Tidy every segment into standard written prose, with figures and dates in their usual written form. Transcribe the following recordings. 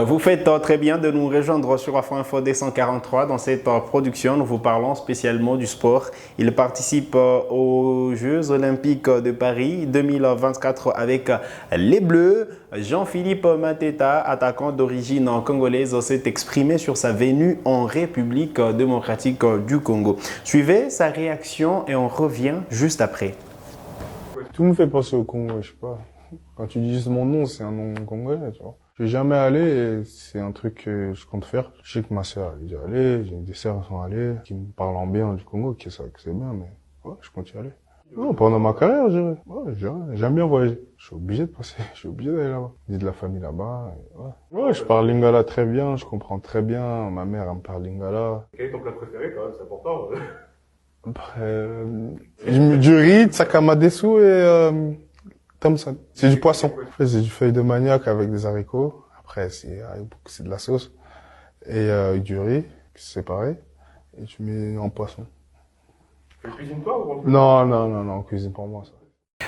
Vous faites très bien de nous rejoindre sur Afro Info D143. Dans cette production, nous vous parlons spécialement du sport. Il participe aux Jeux Olympiques de Paris 2024 avec les Bleus. Jean-Philippe Mateta, attaquant d'origine congolaise, s'est exprimé sur sa venue en République démocratique du Congo. Suivez sa réaction et on revient juste après. Tout me fait penser au Congo, je sais pas. Quand tu dis juste mon nom, c'est un nom congolais, tu vois. Je vais jamais aller et c'est un truc que je compte faire. Je sais que ma sœur est déjà allée, j'ai des sœurs qui sont allées, qui me parlent en bien du Congo, qui savent que c'est bien, mais ouais, je compte y aller. Non, pendant ma carrière, je dirais. Ouais, j'aime bien voyager. Je suis obligé de passer, je suis obligé d'aller là-bas. J'ai de la famille là-bas, ouais, je parle lingala très bien, je comprends très bien. Ma mère, elle me parle lingala. Quel est ton plat préféré, quand même, c'est important. Après, du riz, sakamadesu et Thompson. C'est du poisson. Après, c'est du feuille de manioc avec des haricots. Après, c'est de la sauce. Et du riz, c'est pareil. Et tu mets en poisson. Tu cuisines toi ou Non, cuisine pour moi, ça.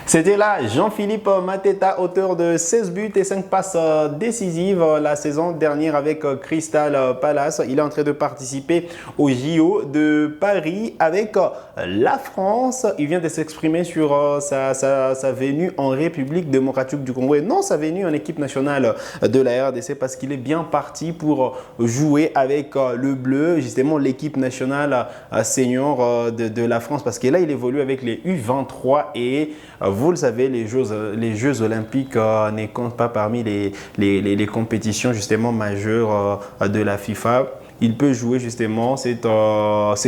C'était là Jean-Philippe Mateta, auteur de 16 buts et 5 passes décisives la saison dernière avec Crystal Palace. Il est en train de participer au JO de Paris avec la France. Il vient de s'exprimer sur sa venue en République démocratique du Congo et non sa venue en équipe nationale de la RDC parce qu'il est bien parti pour jouer avec le bleu, justement l'équipe nationale senior de la France parce que là il évolue avec les U23 et vous le savez, les Jeux Olympiques ne comptent pas parmi les compétitions justement majeures de la FIFA. Il peut jouer justement ces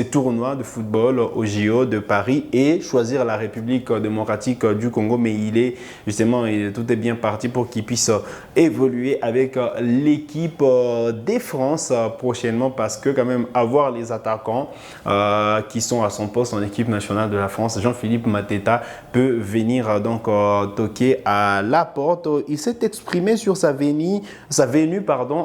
tournois de football au JO de Paris et choisir la République démocratique du Congo. Mais tout est bien parti pour qu'il puisse évoluer avec l'équipe des France prochainement parce que quand même avoir les attaquants qui sont à son poste en équipe nationale de la France, Jean-Philippe Mateta peut venir donc toquer à la porte. Il s'est exprimé sur sa venue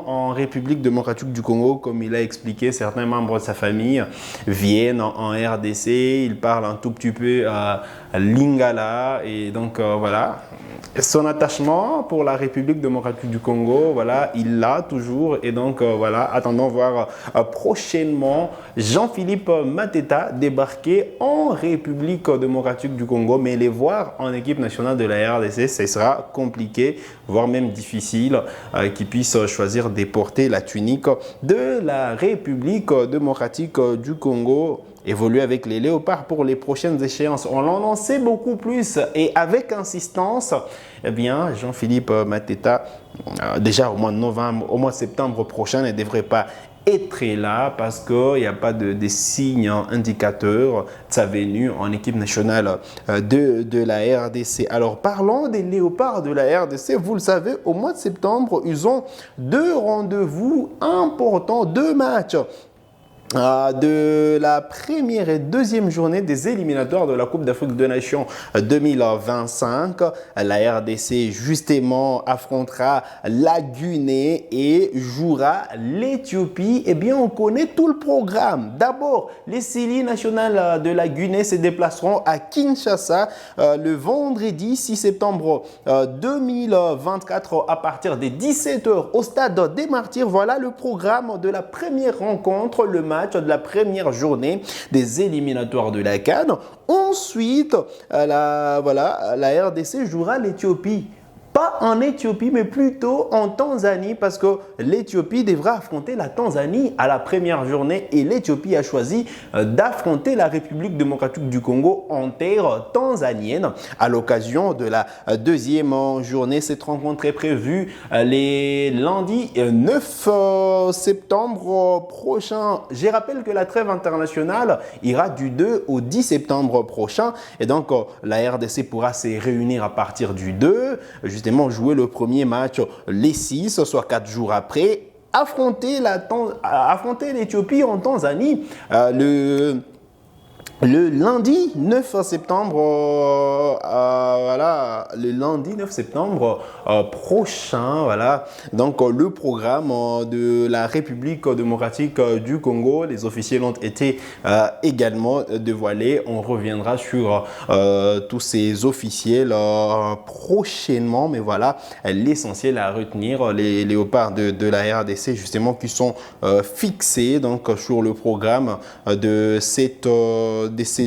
en République démocratique du Congo comme il a expliqué, certains membres de sa famille viennent en RDC, ils parlent un tout petit peu lingala et donc voilà. Son attachement pour la République démocratique du Congo, voilà, il l'a toujours et donc voilà, attendons voir prochainement Jean-Philippe Mateta débarquer en République démocratique du Congo, mais les voir en équipe nationale de la RDC, ce sera compliqué, voire même difficile qu'il puisse choisir de porter la tunique de la République démocratique du Congo. Évoluer avec les Léopards pour les prochaines échéances. On en sait beaucoup plus et avec insistance, eh bien, Jean-Philippe Mateta, déjà au mois de novembre, au mois de septembre prochain, ne devrait pas être là parce qu'il n'y a pas de signes indicateurs de sa venue en équipe nationale de la RDC. Alors, parlons des Léopards de la RDC. Vous le savez, au mois de septembre, ils ont 2 rendez-vous importants, 2 matchs. De la première et deuxième journée des éliminatoires de la Coupe d'Afrique des Nations 2025. La RDC justement affrontera la Guinée et jouera l'Éthiopie. Eh bien, on connaît tout le programme. D'abord, les séries nationales de la Guinée se déplaceront à Kinshasa le vendredi 6 septembre 2024 à partir des 17 h au stade des Martyrs. Voilà le programme de la première rencontre, le match de la première journée des éliminatoires de la CAN. Ensuite, la RDC jouera l'Éthiopie. Pas en Éthiopie, mais plutôt en Tanzanie parce que l'Éthiopie devra affronter la Tanzanie à la première journée et l'Éthiopie a choisi d'affronter la République démocratique du Congo en terre tanzanienne. À l'occasion de la deuxième journée, cette rencontre est prévue les lundis 9 septembre prochain. Je rappelle que la trêve internationale ira du 2 au 10 septembre prochain et donc la RDC pourra se réunir à partir du 2, justement jouer le premier match les 6, soit 4 jours après, affronter l'Éthiopie en Tanzanie Le lundi 9 septembre, voilà, le lundi 9 septembre prochain, voilà, donc le programme de la République démocratique du Congo, les officiels ont été également dévoilés. On reviendra sur tous ces officiels prochainement, mais voilà, l'essentiel à retenir, les léopards de la RDC justement qui sont fixés donc sur le programme de ces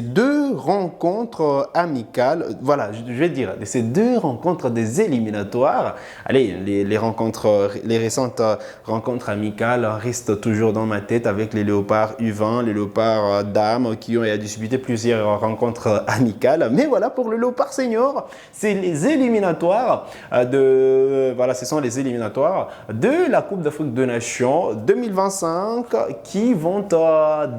deux rencontres amicales, voilà, je vais dire, de ces deux rencontres des éliminatoires. Allez, les récentes rencontres amicales restent toujours dans ma tête avec les léopards U20, les léopards dames qui ont disputé plusieurs rencontres amicales. Mais voilà, pour le léopard senior, c'est les éliminatoires voilà, ce sont les éliminatoires de la Coupe d'Afrique des Nations 2025 qui vont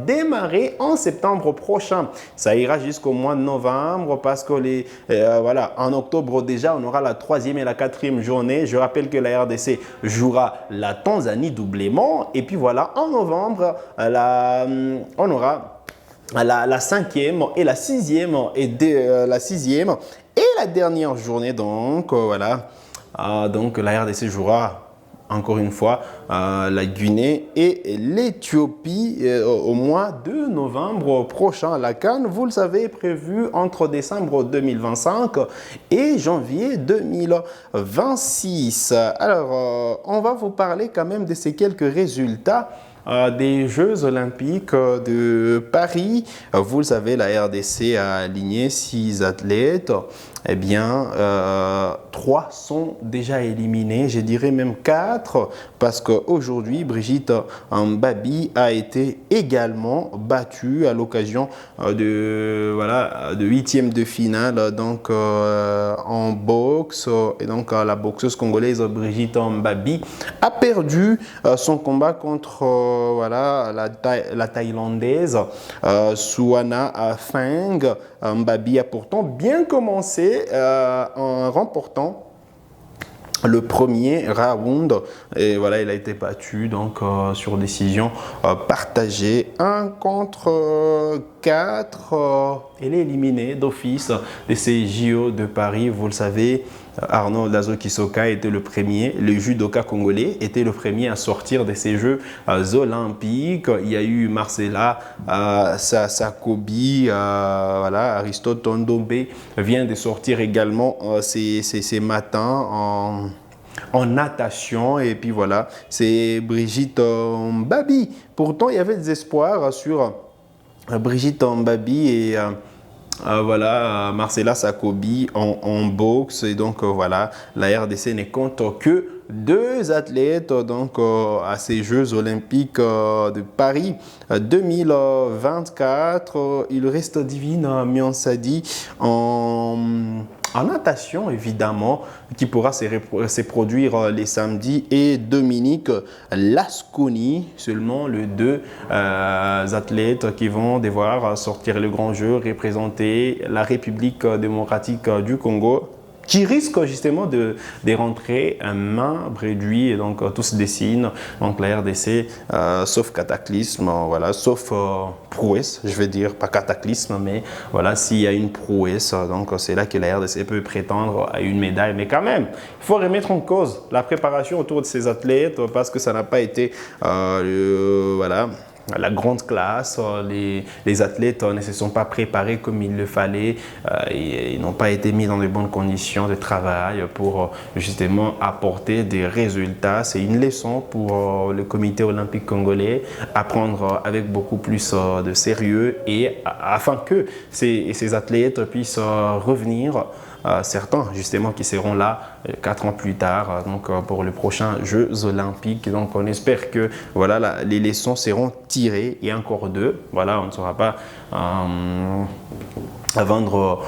démarrer en septembre prochain. Ça ira jusqu'au mois de novembre parce que voilà, en octobre déjà, on aura la 3e et la 4e journée. Je rappelle que la RDC jouera la Tanzanie doublement. Et puis voilà, en novembre, on aura la 5e et la 6e et la dernière journée. Donc voilà, donc la RDC jouera encore une fois la Guinée et l'Éthiopie au mois de novembre prochain. La CAN, vous le savez, est prévue entre décembre 2025 et janvier 2026. Alors, on va vous parler quand même de ces quelques résultats des Jeux Olympiques de Paris. Vous le savez, la RDC a aligné 6 athlètes. Eh bien, 3 sont déjà éliminés, je dirais même 4, parce qu'aujourd'hui, Brigitte Mbabi a été également battue à l'occasion de 8e de finale donc, en boxe. Et donc, la boxeuse congolaise Brigitte Mbabi a perdu son combat contre la Thaïlandaise Suana Feng. Mbabi a pourtant bien commencé en remportant le premier round et voilà, il a été battu donc sur décision partagée 1 contre 4. Il est éliminé d'office de ces JO de Paris. Vous le savez, Arnaud Dazo Kisoka était le premier, le judoka congolais était le premier à sortir de ces Jeux olympiques. Il y a eu Marcela Sakobi, voilà, Aristote Ndombe vient de sortir également ces matins en natation. Et puis voilà, c'est Brigitte Mbabi. Pourtant, il y avait des espoirs sur Brigitte Mbabi et voilà, Marcela Sakobi en boxe. Et donc voilà, la RDC ne compte que 2 athlètes donc, à ces Jeux Olympiques de Paris 2024. Il reste Divine Miansadi en natation, évidemment, qui pourra se produire les samedis, et Dominique Lasconi, seulement les 2 athlètes qui vont devoir sortir le grand jeu, représenter la République démocratique du Congo, qui risque justement de rentrer main réduite. Et donc tout se dessine. Donc la RDC, sauf cataclysme, voilà, sauf prouesse, je vais dire, pas cataclysme, mais voilà, s'il y a une prouesse, donc c'est là que la RDC peut prétendre à une médaille. Mais quand même, il faut remettre en cause la préparation autour de ces athlètes parce que ça n'a pas été voilà, la grande classe. Les athlètes ne se sont pas préparés comme il le fallait. Ils n'ont pas été mis dans de bonnes conditions de travail pour justement apporter des résultats. C'est une leçon pour le comité olympique congolais à prendre avec beaucoup plus de sérieux, et afin que ces athlètes puissent revenir. Certains justement qui seront là 4 ans plus tard donc, pour les prochains Jeux Olympiques. Donc on espère que voilà, les leçons seront tirées, et encore 2. Voilà, on ne sera pas à vendre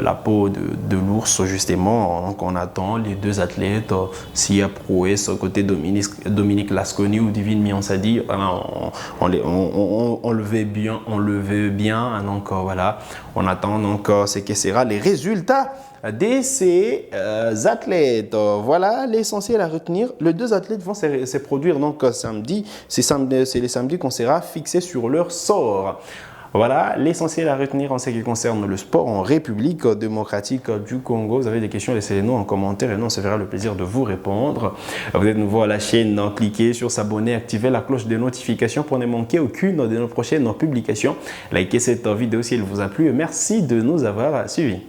la peau de l'ours justement. Donc on attend les 2 athlètes. S'il y a prouesse côté Dominique Lasconi ou Divine Miansadi, voilà, on le veut bien, donc voilà, on attend donc ce que sera les résultats de ces athlètes. Voilà l'essentiel à retenir. Les 2 athlètes vont se produire donc samedi. C'est les samedis qu'on sera fixé sur leur sort. Voilà l'essentiel à retenir en ce qui concerne le sport en République démocratique du Congo. Vous avez des questions, laissez-les nous en commentaire et nous on se fera le plaisir de vous répondre. Vous êtes nouveau à la chaîne, cliquez sur s'abonner, activez la cloche de notification pour ne manquer aucune de nos prochaines publications. Likez cette vidéo si elle vous a plu et merci de nous avoir suivis.